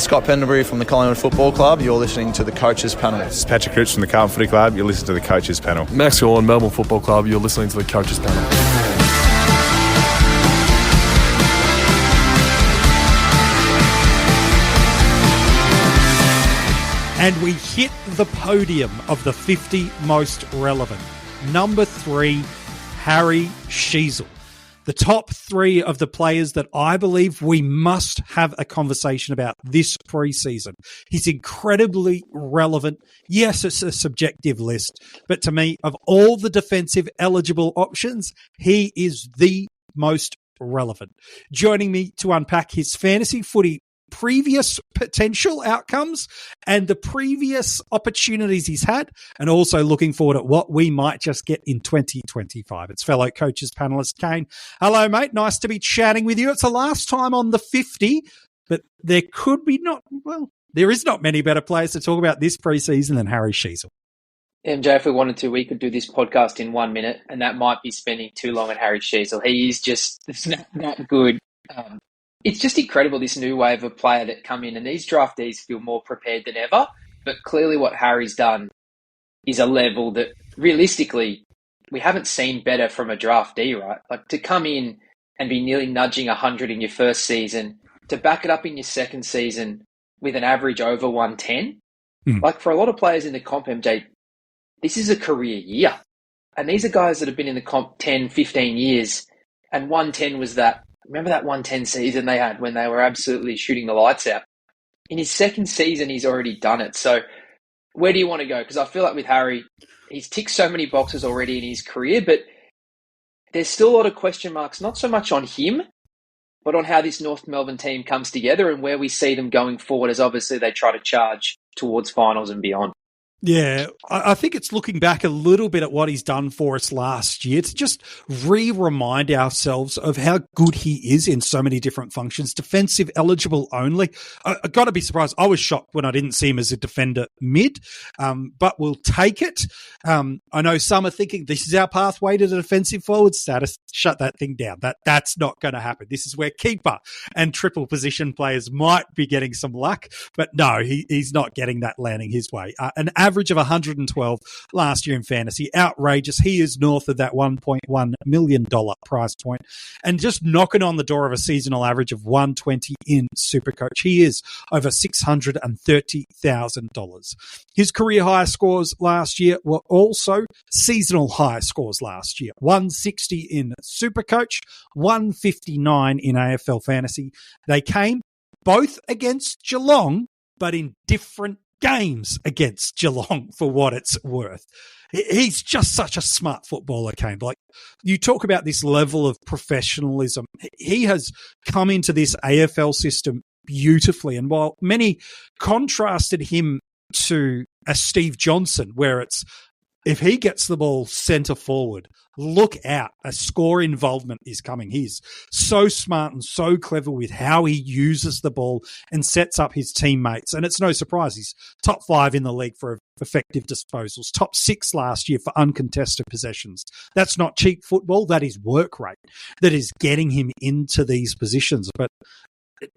Scott Pendlebury from the Collingwood Football Club. You're listening to the Coaches Panel. This is Patrick Crouch from the Carlton Footy Club. You're listening to the Coaches Panel. Max Gorn, Melbourne Football Club. You're listening to the Coaches Panel. And we hit the podium of the 50 most relevant. Number 3, Harry Sheezel. The top 3 of the players that I believe we must have a conversation about this preseason. He's incredibly relevant. Yes, it's a subjective list, but to me, of all the defensive eligible options, he is the most relevant. Joining me to unpack his fantasy footy previous potential outcomes and the previous opportunities he's had, and also looking forward at what we might just get in 2025. It's fellow Coaches panelist Kane. Hello, mate. Nice to be chatting with you. It's the last time on the 50, but there is not many better players to talk about this preseason than Harry Sheezel. MJ, if we wanted to, we could do this podcast in 1 minute, and that might be spending too long on Harry Sheezel. He is just that good. It's just incredible, this new wave of player that come in, and these draftees feel more prepared than ever. But clearly what Harry's done is a level that realistically we haven't seen better from a draftee, right? Like, to come in and be nearly nudging 100 in your first season, to back it up in your second season with an average over 110. Like, for a lot of players in the comp, MJ, this is a career year. And these are guys that have been in the comp 10, 15 years, and 110 was that. Remember that 110 season they had when they were absolutely shooting the lights out? In his second season, he's already done it. So where do you want to go? Because I feel like with Harry, he's ticked so many boxes already in his career, but there's still a lot of question marks, not so much on him, but on how this North Melbourne team comes together and where we see them going forward as obviously they try to charge towards finals and beyond. Yeah, I think it's looking back a little bit at what he's done for us last year to just remind ourselves of how good he is in so many different functions, defensive eligible only. I got to be surprised. I was shocked when I didn't see him as a defender mid, but we'll take it. I know some are thinking this is our pathway to the defensive forward status. Shut that thing down. That's not going to happen. This is where keeper and triple position players might be getting some luck, but no, he's not getting that landing his way. An average of 112 last year in fantasy. Outrageous. He is north of that $1.1 million price point and just knocking on the door of a seasonal average of 120 in Supercoach. He is over $630,000. His career high scores last year were also seasonal high scores last year. 160 in Supercoach, 159 in AFL fantasy. They came both against Geelong, but in different games against Geelong, for what it's worth. He's just such a smart footballer, Kane. Like, you talk about this level of professionalism. He has come into this AFL system beautifully. And while many contrasted him to a Steve Johnson, where it's, if he gets the ball centre forward, look out, a score involvement is coming. He's so smart and so clever with how he uses the ball and sets up his teammates. And it's no surprise he's top 5 in the league for effective disposals, top 6 last year for uncontested possessions. That's not cheap football. That is work rate that is getting him into these positions. But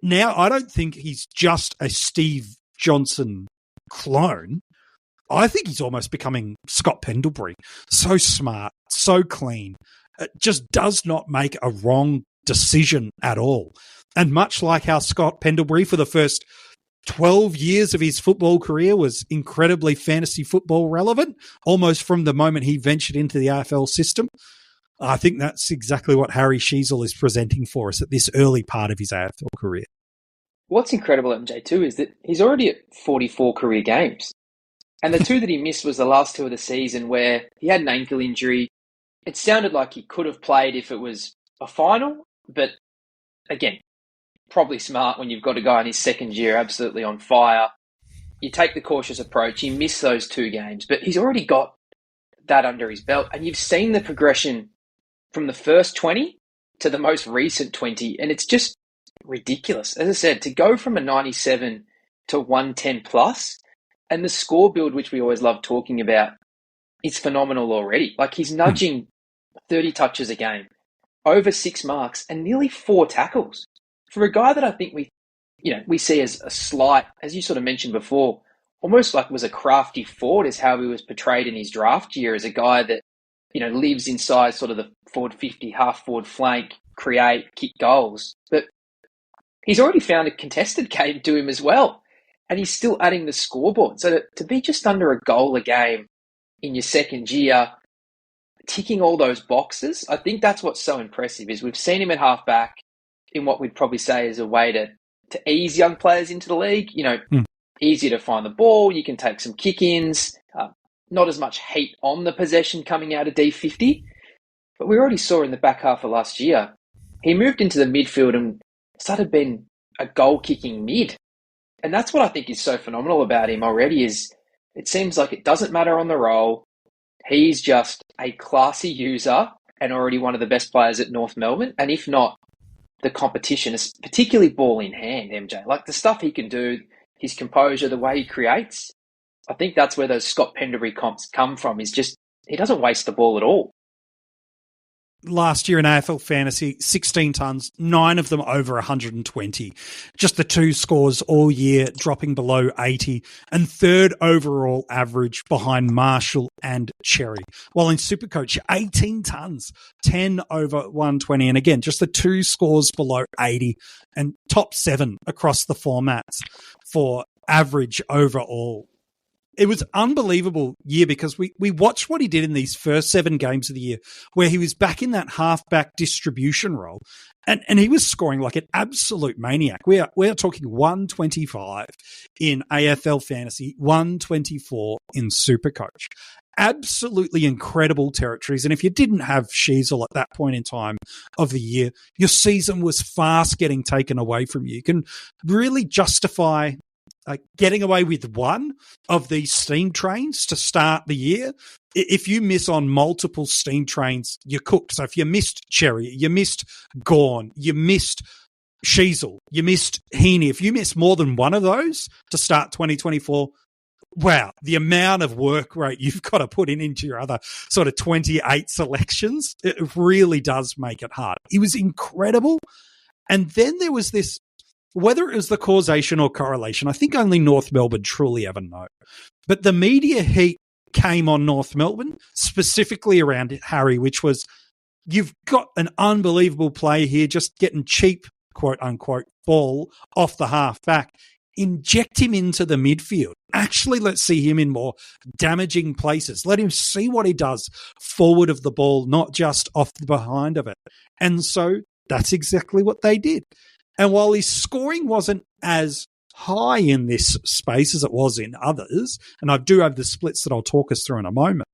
now I don't think he's just a Steve Johnson clone. I think he's almost becoming Scott Pendlebury. So smart, so clean. It just does not make a wrong decision at all. And much like how Scott Pendlebury for the first 12 years of his football career was incredibly fantasy football relevant, almost from the moment he ventured into the AFL system, I think that's exactly what Harry Sheezel is presenting for us at this early part of his AFL career. What's incredible, MJ, too, is that he's already at 44 career games. And the 2 that he missed was the last 2 of the season where he had an ankle injury. It sounded like he could have played if it was a final, but again, probably smart when you've got a guy in his second year absolutely on fire. You take the cautious approach. He missed those 2 games, but he's already got that under his belt. And you've seen the progression from the first 20 to the most recent 20, and it's just ridiculous. As I said, to go from a 97 to 110 plus, and the score build, which we always love talking about, is phenomenal already. Like, he's nudging 30 touches a game, over 6 marks, and nearly 4 tackles. For a guy that I think we we see as a slight, as you sort of mentioned before, almost like was a crafty forward is how he was portrayed in his draft year as a guy that, lives inside sort of the forward 50, half forward flank, create, kick goals. But he's already found a contested game to him as well. And he's still adding the scoreboard. So to be just under a goal a game in your second year, ticking all those boxes, I think that's what's so impressive is we've seen him at halfback in what we'd probably say is a way to ease young players into the league. Easier to find the ball. You can take some kick-ins. Not as much heat on the possession coming out of D50. But we already saw in the back half of last year, he moved into the midfield and started being a goal-kicking mid. And that's what I think is so phenomenal about him already is it seems like it doesn't matter on the role. He's just a classy user and already one of the best players at North Melbourne. And if not, the competition is particularly ball in hand, MJ. Like the stuff he can do, his composure, the way he creates. I think that's where those Scott Penderbury comps come from is just he doesn't waste the ball at all. Last year in AFL Fantasy, 16 tons, 9 of them over 120. Just the 2 scores all year, dropping below 80, and third overall average behind Marshall and Cherry. While in Supercoach, 18 tons, 10 over 120. And again, just the 2 scores below 80 and top 7 across the formats for average overall. It was unbelievable year because we watched what he did in these first 7 games of the year where he was back in that halfback distribution role and he was scoring like an absolute maniac. We are talking 125 in AFL Fantasy, 124 in Supercoach. Absolutely incredible territories. And if you didn't have Sheezel at that point in time of the year, your season was fast getting taken away from you. You can really justify getting away with one of these steam trains to start the year. If you miss on multiple steam trains, you're cooked. So if you missed Cherry, you missed Gawn, you missed Sheezel, you missed Heaney. If you miss more than one of those to start 2024, wow, the amount of work rate you've got to put into your other sort of 28 selections, it really does make it hard. It was incredible. And then there was this, whether it was the causation or correlation, I think only North Melbourne truly ever know. But the media heat came on North Melbourne, specifically around Harry, which was, you've got an unbelievable player here just getting cheap, quote unquote, ball off the half back. Inject him into the midfield. Actually, let's see him in more damaging places. Let him see what he does forward of the ball, not just off the behind of it. And so that's exactly what they did. And while his scoring wasn't as high in this space as it was in others, and I do have the splits that I'll talk us through in a moment,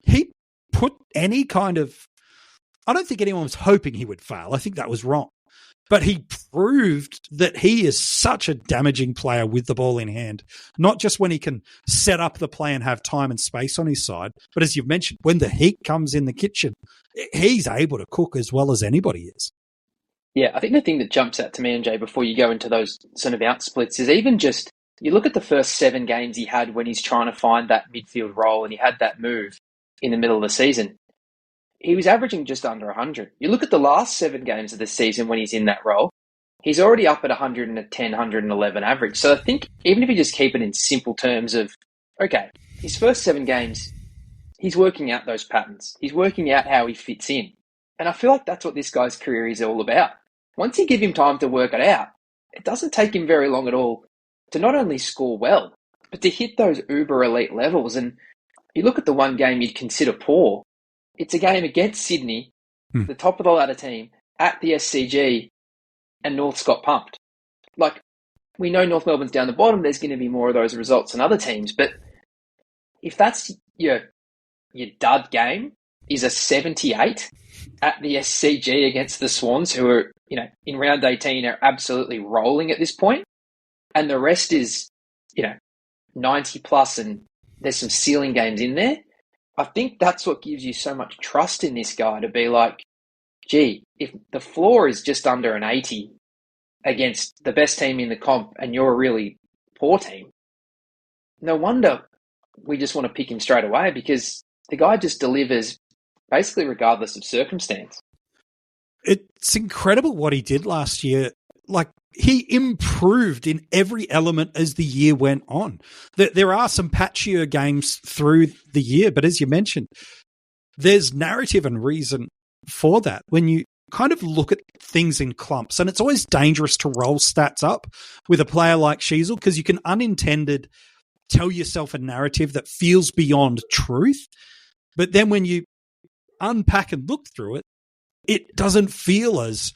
he put any kind of, I don't think anyone was hoping he would fail. I think that was wrong. But he proved that he is such a damaging player with the ball in hand, not just when he can set up the play and have time and space on his side, but as you've mentioned, when the heat comes in the kitchen, he's able to cook as well as anybody is. Yeah, I think the thing that jumps out to me, MJ, before you go into those sort of out splits is even just, you look at the first 7 games he had when he's trying to find that midfield role and he had that move in the middle of the season. He was averaging just under 100. You look at the last 7 games of the season when he's in that role, he's already up at 110, 111 average. So I think even if you just keep it in simple terms of, okay, his first 7 games, he's working out those patterns. He's working out how he fits in. And I feel like that's what this guy's career is all about. Once you give him time to work it out, it doesn't take him very long at all to not only score well, but to hit those uber elite levels. And you look at the one game you'd consider poor, it's a game against Sydney, the top of the ladder team, at the SCG, and North's got pumped. Like, we know North Melbourne's down the bottom, there's going to be more of those results than other teams, but if that's your dud game, is a 78 at the SCG against the Swans, who are, in round 18 are absolutely rolling at this point, and the rest is, 90 plus, and there's some ceiling games in there. I think that's what gives you so much trust in this guy to be like, gee, if the floor is just under an 80 against the best team in the comp and you're a really poor team, no wonder we just want to pick him straight away, because the guy just delivers basically regardless of circumstance. It's incredible what he did last year. Like, he improved in every element as the year went on. There are some patchier games through the year, but as you mentioned, there's narrative and reason for that when you kind of look at things in clumps. And it's always dangerous to roll stats up with a player like Sheezel because you can unintended tell yourself a narrative that feels beyond truth. But then when you unpack and look through it, it doesn't feel as,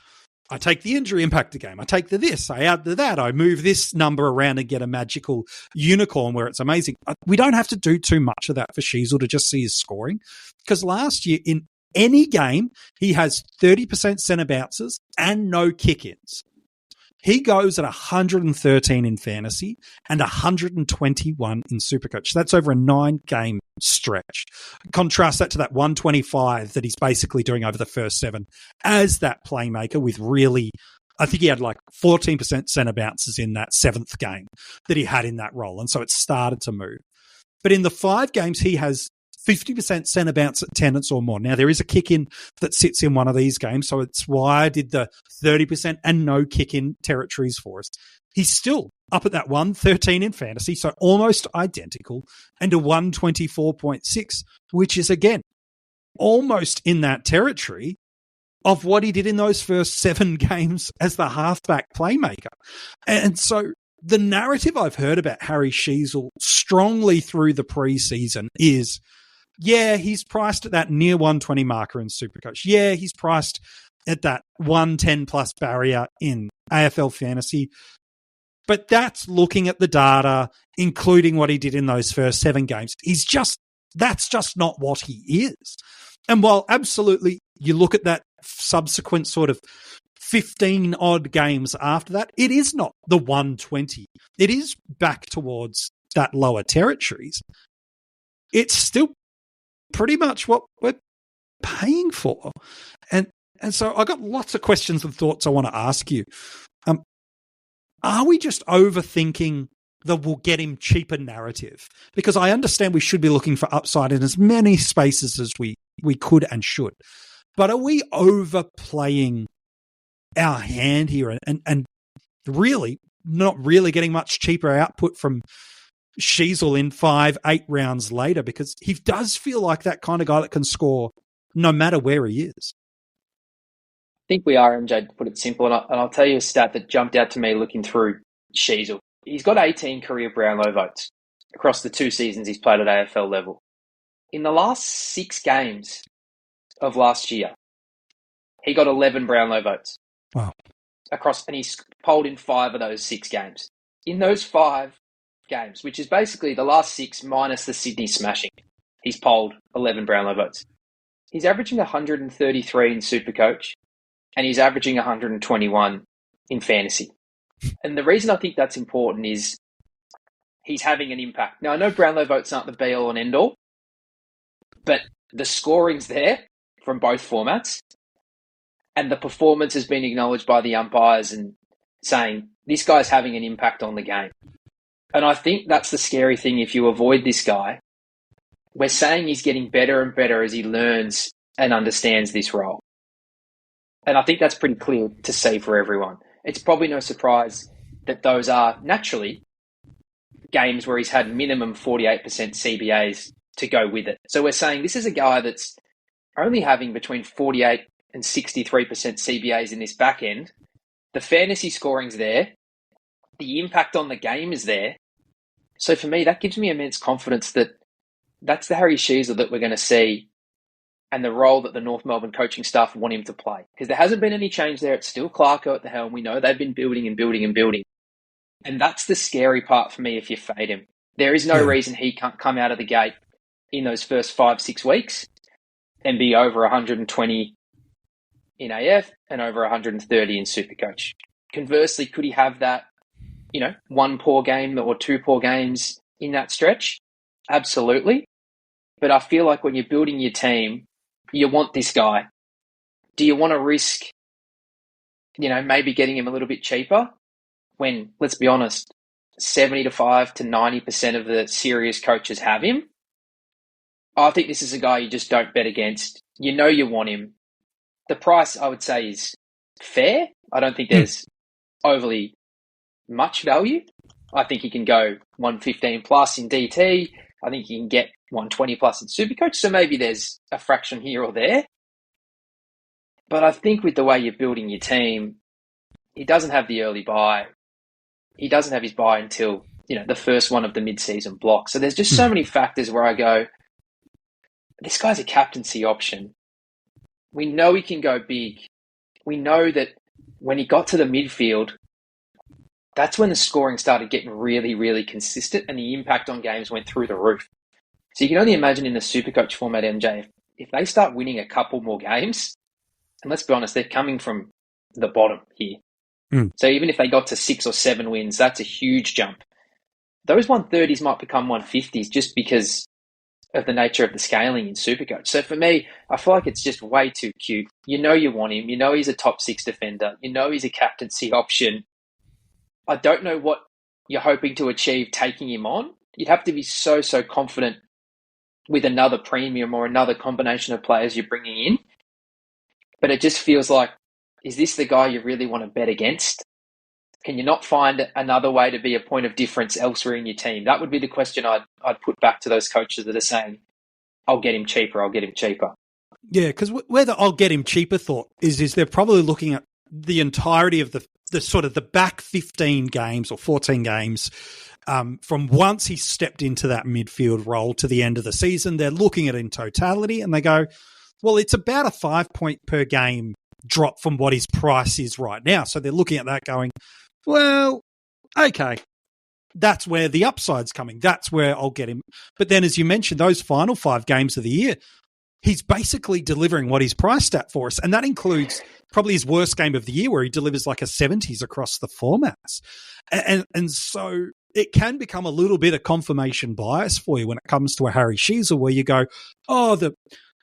I take the injury impact game, I take the this, I add the that, I move this number around and get a magical unicorn where it's amazing. We don't have to do too much of that for Sheezel to just see his scoring. Because last year, in any game, he has 30% centre bounces and no kick-ins. He goes at 113 in fantasy and 121 in Supercoach. That's over a 9-game stretch. Contrast that to that 125 that he's basically doing over the first 7 as that playmaker with really, I think he had like 14% centre bounces in that 7th game that he had in that role. And so it started to move. But in the 5 games, he has 50% centre bounce attendance or more. Now, there is a kick-in that sits in one of these games, so it's why I did the 30% and no kick-in territories for us. He's still up at that 113 in fantasy, so almost identical, and a 124.6, which is, again, almost in that territory of what he did in those first 7 games as the halfback playmaker. And so the narrative I've heard about Harry Sheezel strongly through the preseason is, yeah, he's priced at that near 120 marker in Supercoach. Yeah, he's priced at that 110 plus barrier in AFL fantasy. But that's looking at the data, including what he did in those first 7 games. That's just not what he is. And while absolutely you look at that subsequent sort of 15 odd games after that, it is not the 120. It is back towards that lower territories. It's still pretty much what we're paying for. And so I got lots of questions and thoughts I want to ask you. Are we just overthinking the we'll get him cheaper narrative? Because I understand we should be looking for upside in as many spaces as we could and should. But are we overplaying our hand here and really not really getting much cheaper output from Sheezel in 5-8 rounds later? Because he does feel like that kind of guy that can score no matter where he is. I think we are, MJ, to put it simple. And I'll tell you a stat that jumped out to me looking through Sheezel. He's got 18 career Brownlow votes across the 2 seasons he's played at AFL level. In the last 6 games of last year, he got 11 Brownlow votes. Wow. And he's polled in 5 of those 6 games. In those 5 games, which is basically the last 6 minus the Sydney smashing, he's polled 11 Brownlow votes. He's averaging 133 in Supercoach, and he's averaging 121 in fantasy. And the reason I think that's important is he's having an impact. Now, I know Brownlow votes aren't the be-all and end-all, but the scoring's there from both formats, and the performance has been acknowledged by the umpires and saying, this guy's having an impact on the game. And I think that's the scary thing if you avoid this guy. We're saying he's getting better and better as he learns and understands this role. And I think that's pretty clear to see for everyone. It's probably no surprise that those are naturally games where he's had minimum 48% CBAs to go with it. So we're saying this is a guy that's only having between 48 and 63% CBAs in this back end. The fantasy scoring's there. The impact on the game is there. So for me, that gives me immense confidence that that's the Harry Sheezel that we're going to see and the role that the North Melbourne coaching staff want him to play. Because there hasn't been any change there. It's still Clarko at the helm. We know they've been building and building and building. And that's the scary part for me if you fade him. There is no reason he can't come out of the gate in those first 5-6 weeks and be over 120 in AF and over 130 in Supercoach. Conversely, could he have that, 1 poor game or 2 poor games in that stretch? Absolutely. But I feel like when you're building your team, you want this guy. Do you want to risk, maybe getting him a little bit cheaper when, let's be honest, 75 to 90% of the serious coaches have him? I think this is a guy you just don't bet against. You want him. The price, I would say, is fair. I don't think there's overly much value. I think he can go 115 plus in DT. I think he can get 120 plus in Supercoach. So maybe there's a fraction here or there. But I think with the way you're building your team, he doesn't have the early buy. He doesn't have his buy until, the first one of the mid-season block. So there's just so many factors where I go, this guy's a captaincy option. We know he can go big. We know that when he got to the midfield, that's when the scoring started getting really, really consistent and the impact on games went through the roof. So you can only imagine in the Supercoach format, MJ, if they start winning a couple more games, and let's be honest, they're coming from the bottom here. So even if they got to 6 or 7 wins, that's a huge jump. Those 130s might become 150s just because of the nature of the scaling in Supercoach. So for me, I feel like it's just way too cute. You want him. You know he's a top 6 defender. You know he's a captaincy option. I don't know what you're hoping to achieve taking him on. You'd have to be so confident with another premium or another combination of players you're bringing in. But it just feels like, is this the guy you really want to bet against? Can you not find another way to be a point of difference elsewhere in your team? That would be the question I'd put back to those coaches that are saying, I'll get him cheaper. Yeah, because where the I'll get him cheaper thought is they're probably looking at the entirety of the sort of the back 15 games or 14 games from once he stepped into that midfield role to the end of the season. They're looking at it in totality and they go, well, it's about a 5 point per game drop from what his price is right now. So they're looking at that going, well, okay, that's where the upside's coming. That's where I'll get him. But then, as you mentioned, those final 5 games of the year, he's basically delivering what he's priced at for us. And that includes probably his worst game of the year where he delivers like a 70s across the formats. And so it can become a little bit of confirmation bias for you when it comes to a Harry Sheezel where you go, oh, the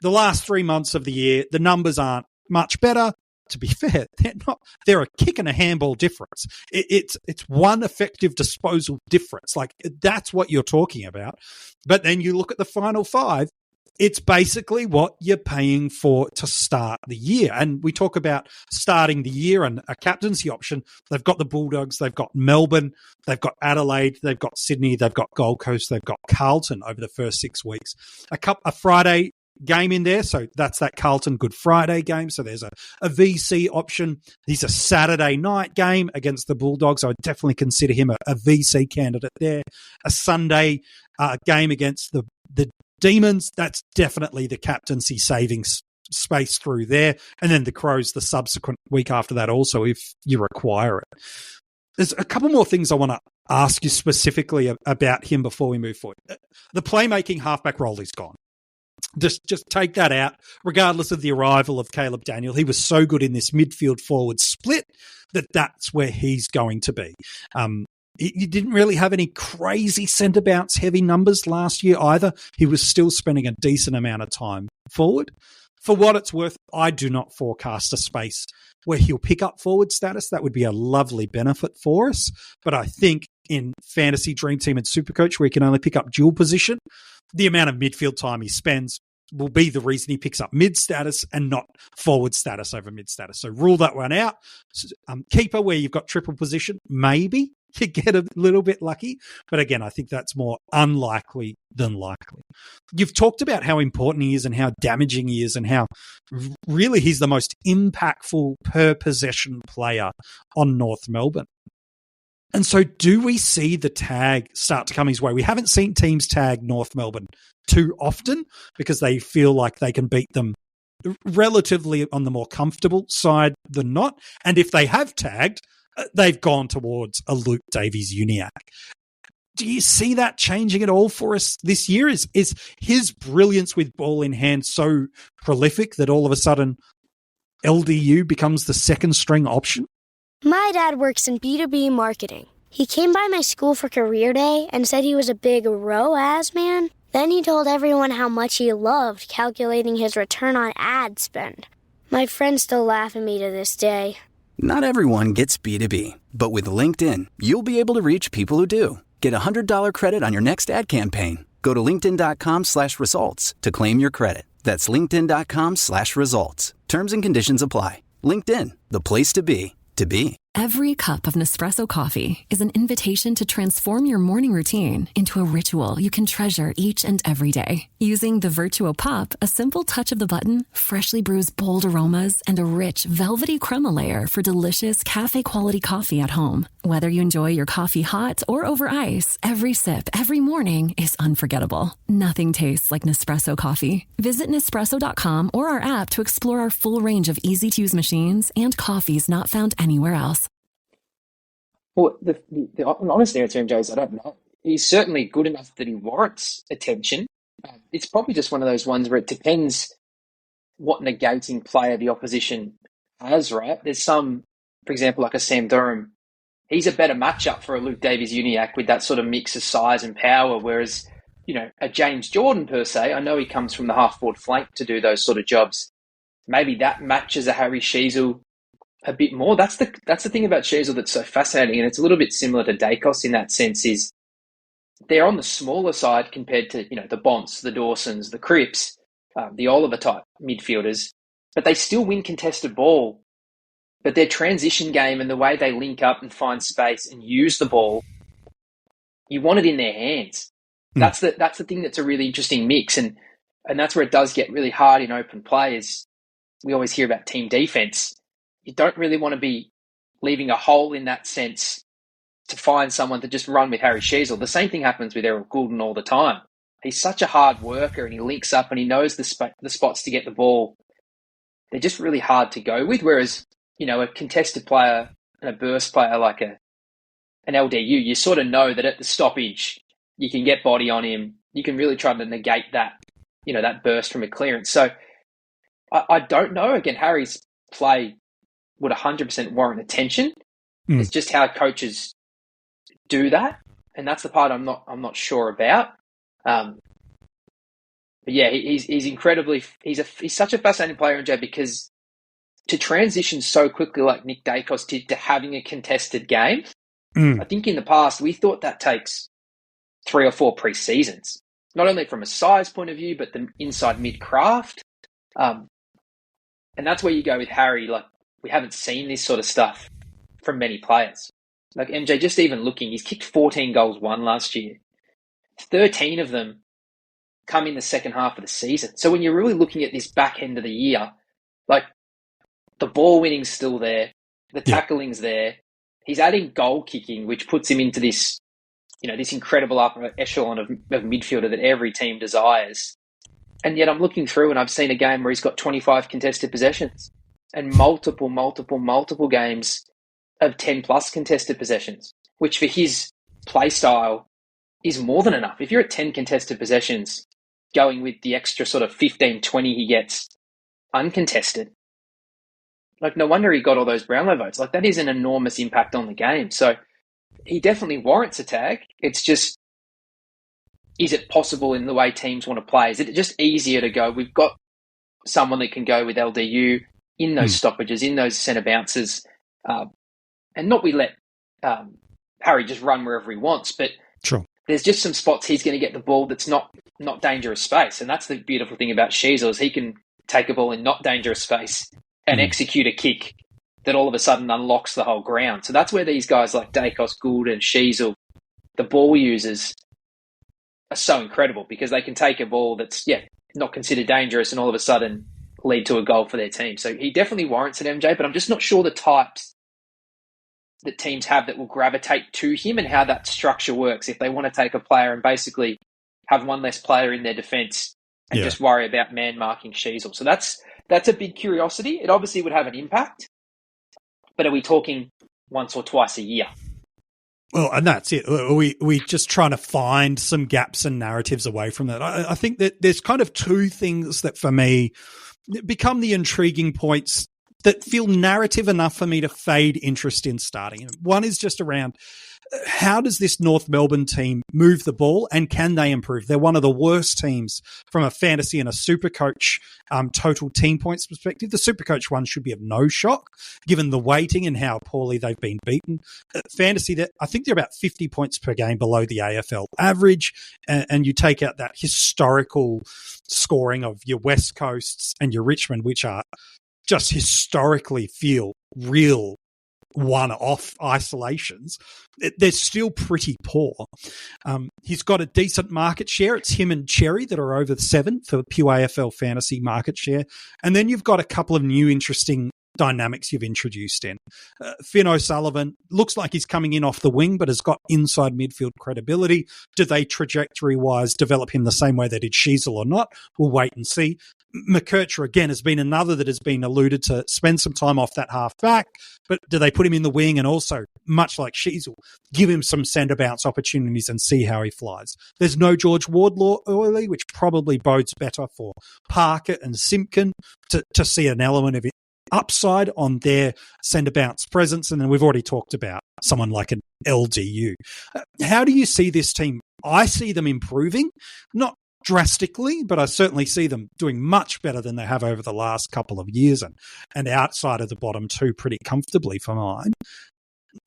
last 3 months of the year, the numbers aren't much better. To be fair, they're not. They're a kick and a handball difference. It's one effective disposal difference. Like that's what you're talking about. But then you look at the final 5. It's basically what you're paying for to start the year. And we talk about starting the year and a captaincy option. They've got the Bulldogs, they've got Melbourne, they've got Adelaide, they've got Sydney, they've got Gold Coast, they've got Carlton over the first 6 weeks. A Friday game in there, so that's that Carlton Good Friday game. So there's a VC option. He's a Saturday night game against the Bulldogs. I would definitely consider him a VC candidate there. A Sunday game against the Demons, that's definitely the captaincy savings space through there. And then the Crows the subsequent week after that also if you require it. There's a couple more things I want to ask you specifically about him before we move forward. The playmaking halfback role is gone. Just take that out, regardless of the arrival of Caleb Daniel. He was so good in this midfield forward split that's where he's going to be. He didn't really have any crazy centre bounce heavy numbers last year either. He was still spending a decent amount of time forward. For what it's worth, I do not forecast a space where he'll pick up forward status. That would be a lovely benefit for us. But I think in Fantasy Dream Team and Supercoach, where he can only pick up dual position, the amount of midfield time he spends will be the reason he picks up mid status and not forward status over mid status. So rule that one out. Keeper, where you've got triple position, maybe you get a little bit lucky. But again, I think that's more unlikely than likely. You've talked about how important he is and how damaging he is and how really he's the most impactful per possession player on North Melbourne. And so do we see the tag start to come his way? We haven't seen teams tag North Melbourne too often because they feel like they can beat them relatively on the more comfortable side than not. And if they have tagged, they've gone towards a Luke Davies-Uniacke. Do you see that changing at all for us this year? Is his brilliance with ball in hand so prolific that all of a sudden LDU becomes the second string option? My dad works in B2B marketing. He came by my school for career day and said he was a big ROAS man. Then he told everyone how much he loved calculating his return on ad spend. My friends still laugh at me to this day. Not everyone gets B2B, but with LinkedIn, you'll be able to reach people who do. Get a $100 credit on your next ad campaign. Go to linkedin.com/results to claim your credit. That's linkedin.com/results. Terms and conditions apply. LinkedIn, the place to be. Every cup of Nespresso coffee is an invitation to transform your morning routine into a ritual you can treasure each and every day. Using the Virtuo Pup, a simple touch of the button freshly brews bold aromas and a rich, velvety crema layer for delicious cafe-quality coffee at home. Whether you enjoy your coffee hot or over ice, every sip, every morning is unforgettable. Nothing tastes like Nespresso coffee. Visit Nespresso.com or our app to explore our full range of easy-to-use machines and coffees not found anywhere else. Well, the honest answer, MJ, is I don't know. He's certainly good enough that he warrants attention. It's probably just one of those ones where it depends what negating player the opposition has, right? There's some, for example, like a Sam Durham. He's a better matchup for a Luke Davies-Uniacke with that sort of mix of size and power, whereas, a James Jordan per se, I know he comes from the half-forward flank to do those sort of jobs. Maybe that matches a Harry Sheezel a bit more. That's the thing about Sheezel that's so fascinating, and it's a little bit similar to Dacos in that sense, is they're on the smaller side compared to, the Bonts, the Dawsons, the Cripps, the Oliver type midfielders, but they still win contested ball. But their transition game and the way they link up and find space and use the ball, you want it in their hands. That's the thing that's a really interesting mix, and that's where it does get really hard in open play. Is we always hear about team defense. You don't really want to be leaving a hole in that sense to find someone to just run with Harry Sheezel. The same thing happens with Errol Goulden all the time. He's such a hard worker and he links up and he knows the spots to get the ball. They're just really hard to go with. Whereas, a contested player and a burst player like an LDU, you sort of know that at the stoppage, you can get body on him. You can really try to negate that, that burst from a clearance. So I don't know. Again, Harry's play would 100% warrant attention. It's just how coaches do that, and that's the part I'm not sure about. But yeah, he's incredibly he's such a fascinating player, MJ, because to transition so quickly like Nick Dacos did to having a contested game, I think in the past we thought that takes 3 or 4 pre-seasons, not only from a size point of view, but the inside mid-craft. And that's where you go with Harry. Like, we haven't seen this sort of stuff from many players. Like MJ, just even looking, he's kicked 14 goals won last year. 13 of them come in the second half of the season. So when you're really looking at this back end of the year, like the ball winning's still there, the tackling's there. He's adding goal kicking, which puts him into this, this incredible upper echelon of midfielder that every team desires. And yet I'm looking through and I've seen a game where he's got 25 contested possessions and multiple games of 10 plus contested possessions, which for his play style is more than enough. If you're at 10 contested possessions, going with the extra sort of 15, 20 he gets uncontested, like no wonder he got all those Brownlow votes. Like that is an enormous impact on the game. So he definitely warrants a tag. It's just, is it possible in the way teams want to play? Is it just easier to go, we've got someone that can go with LDU in those stoppages, in those centre bounces, and not we let Harry just run wherever he wants, but there's just some spots he's going to get the ball that's not dangerous space. And that's the beautiful thing about Sheezel, is he can take a ball in not dangerous space and execute a kick that all of a sudden unlocks the whole ground. So that's where these guys like Dacos, Gould and Sheezel, the ball users, are so incredible, because they can take a ball that's, not considered dangerous and all of a sudden lead to a goal for their team. So he definitely warrants it, MJ, but I'm just not sure the types that teams have that will gravitate to him and how that structure works. If they want to take a player and basically have one less player in their defence and just worry about man marking Sheezel. So that's a big curiosity. It obviously would have an impact, but are we talking once or twice a year? Well, and that's it. We just trying to find some gaps and narratives away from that. I think that there's kind of 2 things that for me become the intriguing points that feel narrative enough for me to fade interest in starting. One is just around, how does this North Melbourne team move the ball and can they improve? They're one of the worst teams from a fantasy and a Supercoach total team points perspective. The Supercoach one should be of no shock given the weighting and how poorly they've been beaten. Fantasy, I think they're about 50 points per game below the AFL average, and you take out that historical scoring of your West Coasts and your Richmond, which are just historically feel real one-off isolations, they're still pretty poor. He's got a decent market share. It's him and Cherry that are over 7 for pure AFL fantasy market share. And then you've got a couple of new interesting dynamics you've introduced in. Finn O'Sullivan looks like he's coming in off the wing, but has got inside midfield credibility. Do they trajectory-wise develop him the same way they did Sheezel or not? We'll wait and see. McKercher, again, has been another that has been alluded to spend some time off that half back, but do they put him in the wing and also, much like Sheezel, give him some centre bounce opportunities and see how he flies? There's no George Wardlaw early, which probably bodes better for Parker and Simpkin to see an element of upside on their centre bounce presence. And then we've already talked about someone like an LDU. How do you see this team? I see them improving, not drastically, but I certainly see them doing much better than they have over the last couple of years and outside of the bottom two pretty comfortably for mine.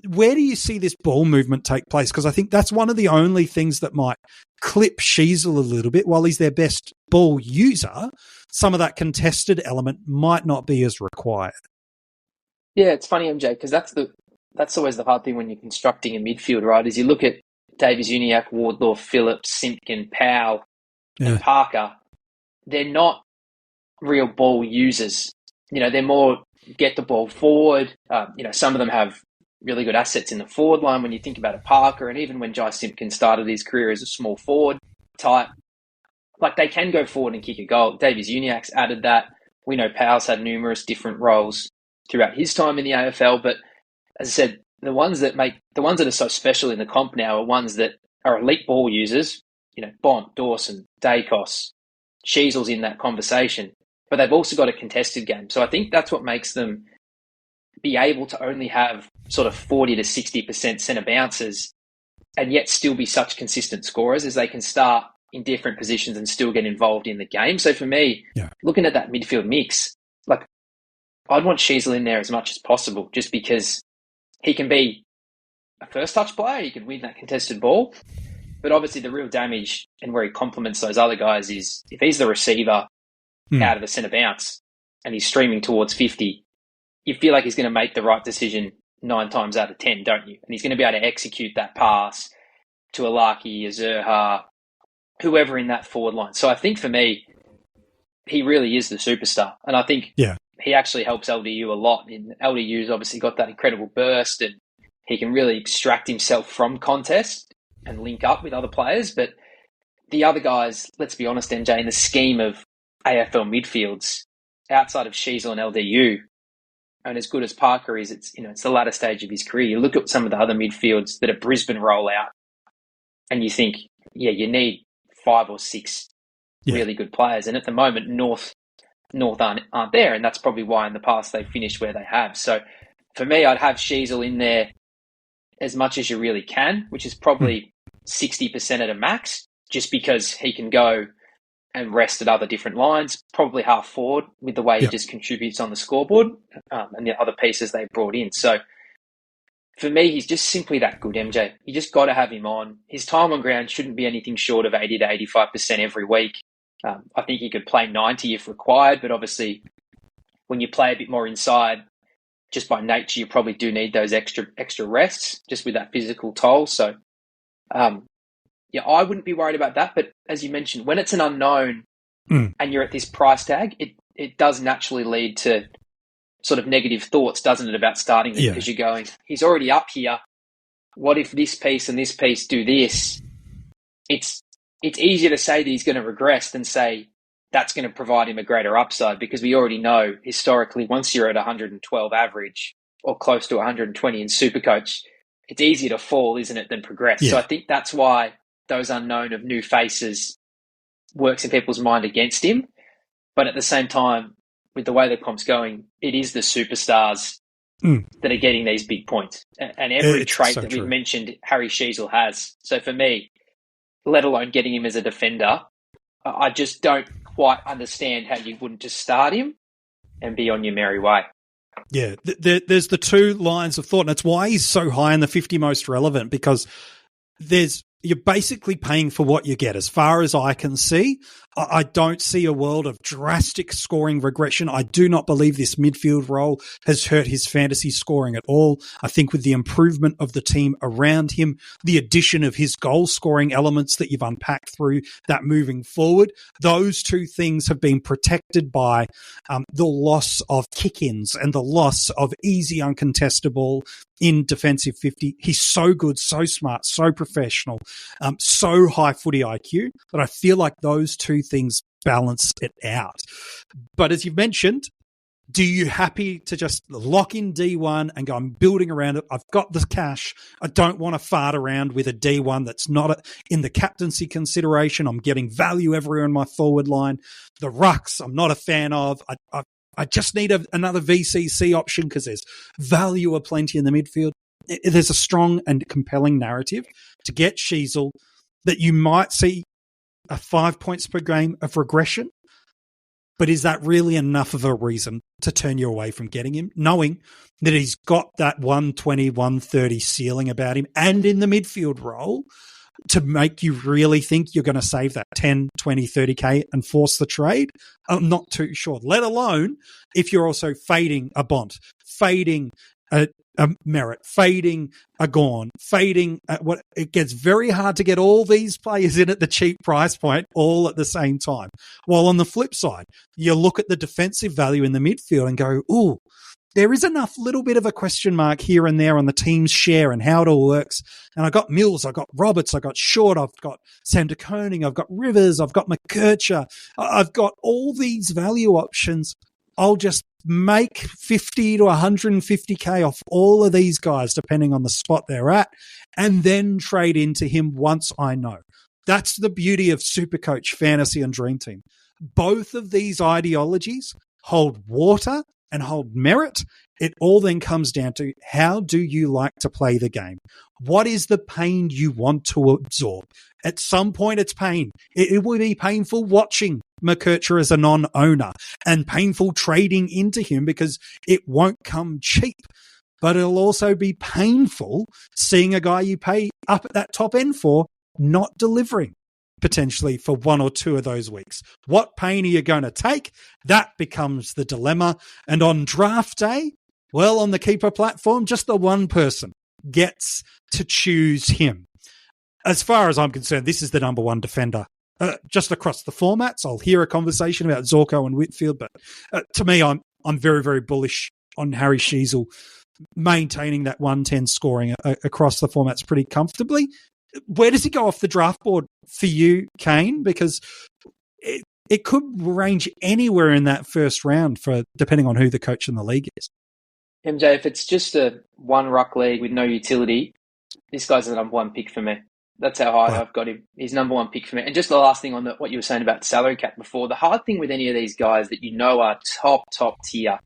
Where do you see this ball movement take place? Because I think that's one of the only things that might clip Sheezel a little bit. While he's their best ball user, some of that contested element might not be as required. Yeah, it's funny, MJ, because that's always the hard thing when you're constructing a midfield, right? Is you look at Davies-Uniacke, Wardlaw, Phillips, Simpkin, Powell, and Parker. They're not real ball users. They're more get the ball forward. Some of them have really good assets in the forward line when you think about a Parker, and even when Jai Simpkin started his career as a small forward type, like they can go forward and kick a goal. Davies-Uniacke's added that. We know Powell's had numerous different roles throughout his time in the AFL, but as I said, the ones that are so special in the comp now are ones that are elite ball users. Bont, Dawson, Dacos, Sheezel's in that conversation, but they've also got a contested game. So I think that's what makes them be able to only have sort of 40 to 60% centre bounces and yet still be such consistent scorers, as they can start in different positions and still get involved in the game. So for me, looking at that midfield mix, like I'd want Sheezel in there as much as possible, just because he can be a first touch player, he can win that contested ball. But obviously the real damage and where he complements those other guys is if he's the receiver out of a centre bounce and he's streaming towards 50, you feel like he's going to make the right decision 9 times out of 10, don't you? And he's going to be able to execute that pass to a Larky, a Zerha, whoever in that forward line. So I think for me, he really is the superstar. And I think he actually helps LDU a lot. And LDU's obviously got that incredible burst and he can really extract himself from contest and link up with other players. But the other guys, let's be honest, MJ, in the scheme of AFL midfields, outside of Sheezel and LDU, and as good as Parker is, it's the latter stage of his career. You look at some of the other midfields that are Brisbane roll out and you think, you need 5 or 6 really good players. And at the moment, North aren't there. And that's probably why in the past they finished where they have. So for me, I'd have Sheezel in there as much as you really can, which is probably 60% at a max, just because he can go and rest at other different lines, probably half forward with the way he just contributes on the scoreboard and the other pieces they brought in. So for me, he's just simply that good, MJ. You just got to have him on. His time on ground shouldn't be anything short of 80 to 85% every week. I think he could play 90 if required, but obviously when you play a bit more inside, just by nature, you probably do need those extra rests just with that physical toll. So, I wouldn't be worried about that. But as you mentioned, when it's an unknown and you're at this price tag, it does naturally lead to sort of negative thoughts, doesn't it, about starting them? Because you're going, he's already up here. What if this piece and this piece do this? It's easier to say that he's going to regress than say that's going to provide him a greater upside, because we already know historically once you're at 112 average or close to 120 in Supercoach, it's easier to fall, isn't it, than progress. So I think that's why those unknown of new faces works in people's mind against him. But at the same time, with the way the comp's going, it is the superstars that are getting these big points. And every trait that we've mentioned, Harry Sheezel has. So for me, let alone getting him as a defender, I just don't quite understand how you wouldn't just start him and be on your merry way. Yeah, there's the two lines of thought, and it's why he's so high in the 50 most relevant, because there's you're basically paying for what you get. As far as I can see, I don't see a world of drastic scoring regression. I do not believe this midfield role has hurt his fantasy scoring at all. I think with the improvement of the team around him, the addition of his goal scoring elements that you've unpacked through that moving forward, those two things have been protected by the loss of kick-ins and the loss of easy uncontestable in defensive 50. He's so good, so smart, so professional, so high footy IQ that I feel like those two things balance it out. But as you've mentioned, do you happy to just lock in D1 and go, I'm building around it. I've got the cash. I don't want to fart around with a D1 that's not in the captaincy consideration. I'm getting value everywhere in my forward line. The rucks, I'm not a fan of. I just need another VCC option because there's value aplenty in the midfield. There's a strong and compelling narrative to get Sheezel that you might see a 5 points per game of regression. But is that really enough of a reason to turn you away from getting him, knowing that he's got that 120, 130 ceiling about him and in the midfield role to make you really think you're going to save that 10, 20, 30K and force the trade? I'm not too sure, let alone if you're also fading a Bont, fading a Merritt, fading a Gorn, fading what it gets very hard to get all these players in at the cheap price point all at the same time. While on the flip side, you look at the defensive value in the midfield and go, ooh, there is enough little bit of a question mark here and there on the team's share and how it all works. And I got Mills, I got Roberts, I got Short, I've got Sam de Koning, I've got Rivers, I've got McKercher, I've got all these value options. I'll just make 50 to 150K off all of these guys, depending on the spot they're at, and then trade into him once I know. That's the beauty of Supercoach, Fantasy, and Dream Team. Both of these ideologies hold water and hold merit. It all then comes down to how do you like to play the game? What is the pain you want to absorb? At some point, it's pain. It will be painful watching McKercher as a non-owner and painful trading into him because it won't come cheap. But it'll also be painful seeing a guy you pay up at that top end for not delivering potentially for one or two of those weeks. What pain are you going to take? That becomes the dilemma. And on draft day, well, on the keeper platform, just the one person gets to choose him. As far as I'm concerned, this is the number one defender. Just across the formats, I'll hear a conversation about Zorko and Whitfield, but to me, I'm very, very bullish on Harry Sheezel maintaining that 110 scoring across the formats pretty comfortably. Where does he go off the draft board for you, Kane? Because it could range anywhere in that first round for depending on who the coach in the league is. MJ, if it's just a one ruck league with no utility, this guy's the number one pick for me. That's how high I've got him. He's number one pick for me. And just the last thing on what you were saying about salary cap before, the hard thing with any of these guys that you know are top tier,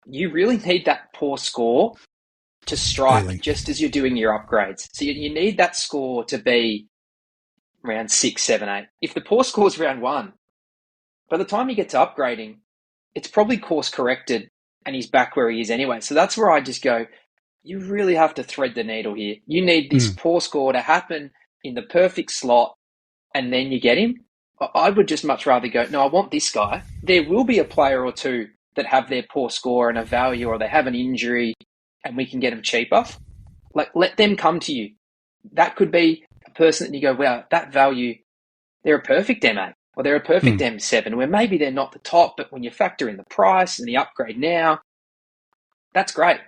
you really need that poor score to strike just as you're doing your upgrades. So you need that score to be around 6, 7, 8. If the poor score is round 1, by the time you get to upgrading, it's probably course corrected and he's back where he is anyway. So that's where I just go, you really have to thread the needle here. You need this poor score to happen in the perfect slot and then you get him. I would just much rather go, no, I want this guy. There will be a player or two that have their poor score and a value or they have an injury and we can get them cheaper. Like, let them come to you. That could be a person that you go, wow, that value, they're a perfect M8 or they're a perfect M7 where maybe they're not the top, but when you factor in the price and the upgrade now, that's great.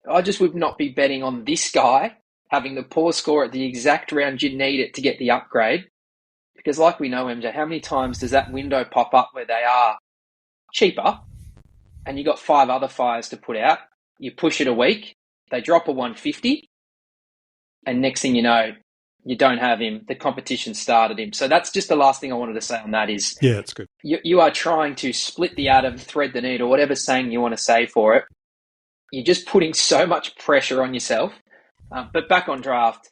I just would not be betting on this guy having the poor score at the exact round you need it to get the upgrade. Because like we know, MJ, how many times does that window pop up where they are cheaper and you got 5 other fires to put out? You push it a week, they drop a 150, and next thing you know, you don't have him. The competition started him. So that's just the last thing I wanted to say on that is, yeah, it's good. You are trying to split the atom, thread the needle, whatever saying you want to say for it. You're just putting so much pressure on yourself. But back on draft,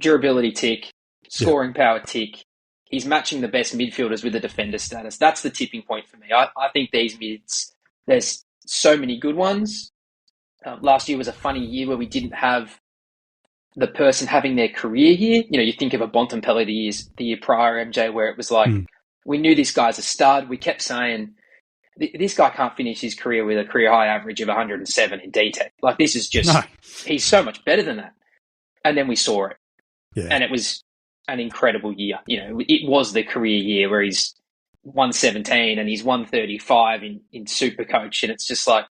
durability tick, scoring power tick. He's matching the best midfielders with the defender status. That's the tipping point for me. I think these mids, there's so many good ones. Last year was a funny year where we didn't have the person having their career year. You know, you think of a Bontempelli the year prior, MJ, where it was like, we knew this guy's a stud. We kept saying, this guy can't finish his career with a career high average of 107 in D-Tech. Like, this is just, he's so much better than that. And then we saw it. Yeah. And it was an incredible year. You know, it was the career year where he's 117 and he's 135 in Supercoach. And it's just like,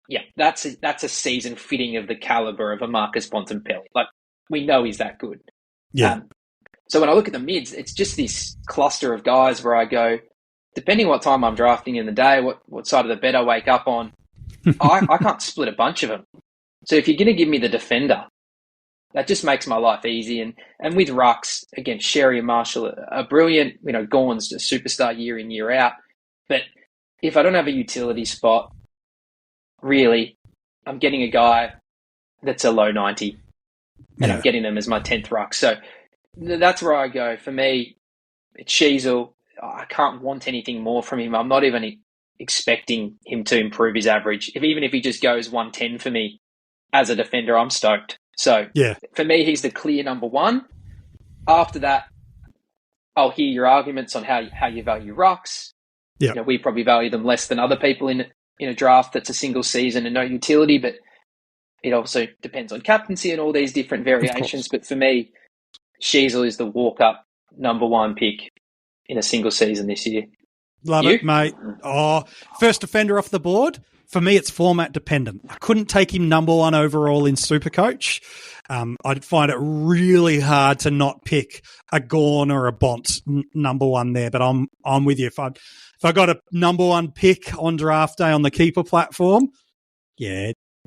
yeah, that's a season fitting of the caliber of a Marcus Bontempelli. Like, we know he's that good. Yeah. So when I look at the mids, it's just this cluster of guys where I go, depending what time I'm drafting in the day, what side of the bed I wake up on, I can't split a bunch of them. So if you're going to give me the defender, that just makes my life easy. And with rucks, again, Sherry and Marshall are brilliant. You know, Gorn's a superstar year in, year out. But if I don't have a utility spot, really, I'm getting a guy that's a low 90, and I'm getting them as my 10th ruck. So that's where I go. For me, it's Sheezel. I can't want anything more from him. I'm not even expecting him to improve his average. Even if he just goes 110 for me as a defender, I'm stoked. So for me, he's the clear number one. After that, I'll hear your arguments on how you value rucks. Yeah. You know, we probably value them less than other people in a draft that's a single season and no utility, but it also depends on captaincy and all these different variations. But for me, Sheezel is the walk-up number one pick in a single season this year. Love it, mate. Oh, first defender off the board. For me, it's format dependent. I couldn't take him number one overall in Supercoach. I'd find it really hard to not pick a Gorn or a Bont number one there, but I'm with you. If I got a number one pick on draft day on the keeper platform,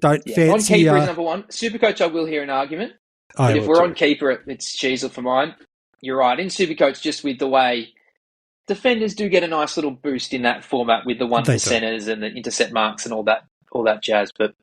don't fancy. On keeper is number one. Supercoach, I will hear an argument. But if we're on keeper, it's Sheezel for mine. You're right. In Supercoach, just with the way defenders do get a nice little boost in that format with the 1%ers and the intercept marks and all that jazz. But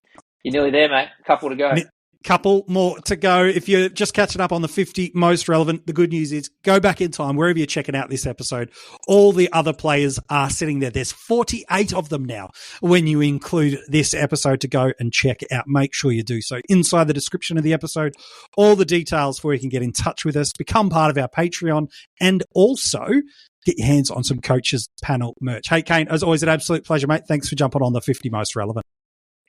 you're nearly there, mate. A couple to go. Couple more to go. If you're just catching up on the 50 most relevant, the good news is go back in time, wherever you're checking out this episode. All the other players are sitting there. There's 48 of them now when you include this episode to go and check out. Make sure you do so. Inside the description of the episode, all the details where you can get in touch with us, become part of our Patreon, and also get your hands on some Coaches Panel merch. Hey, Kane, as always, an absolute pleasure, mate. Thanks for jumping on the 50 most relevant.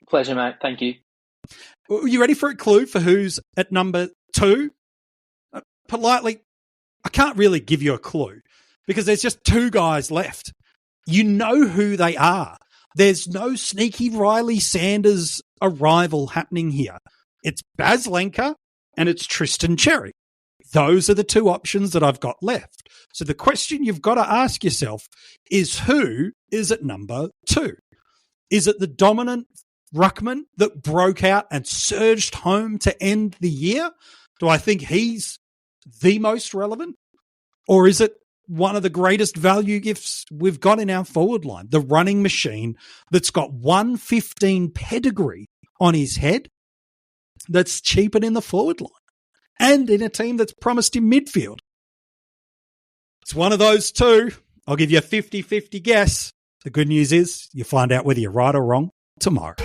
Pleasure, mate. Thank you. Are you ready for a clue for who's at number 2? Politely, I can't really give you a clue because there's just 2 guys left. You know who they are. There's no sneaky Riley Sanders arrival happening here. It's Baz Lenker and it's Tristan Cherry. Those are the 2 options that I've got left. So the question you've got to ask yourself is, who is at number 2? Is it the dominant ruckman that broke out and surged home to end the year? Do I think he's the most relevant? Or is it one of the greatest value gifts we've got in our forward line, the running machine that's got 115 pedigree on his head that's cheaper in the forward line and in a team that's promised him midfield? It's one of those 2. I'll give you a 50-50 guess. The good news is you find out whether you're right or wrong tomorrow.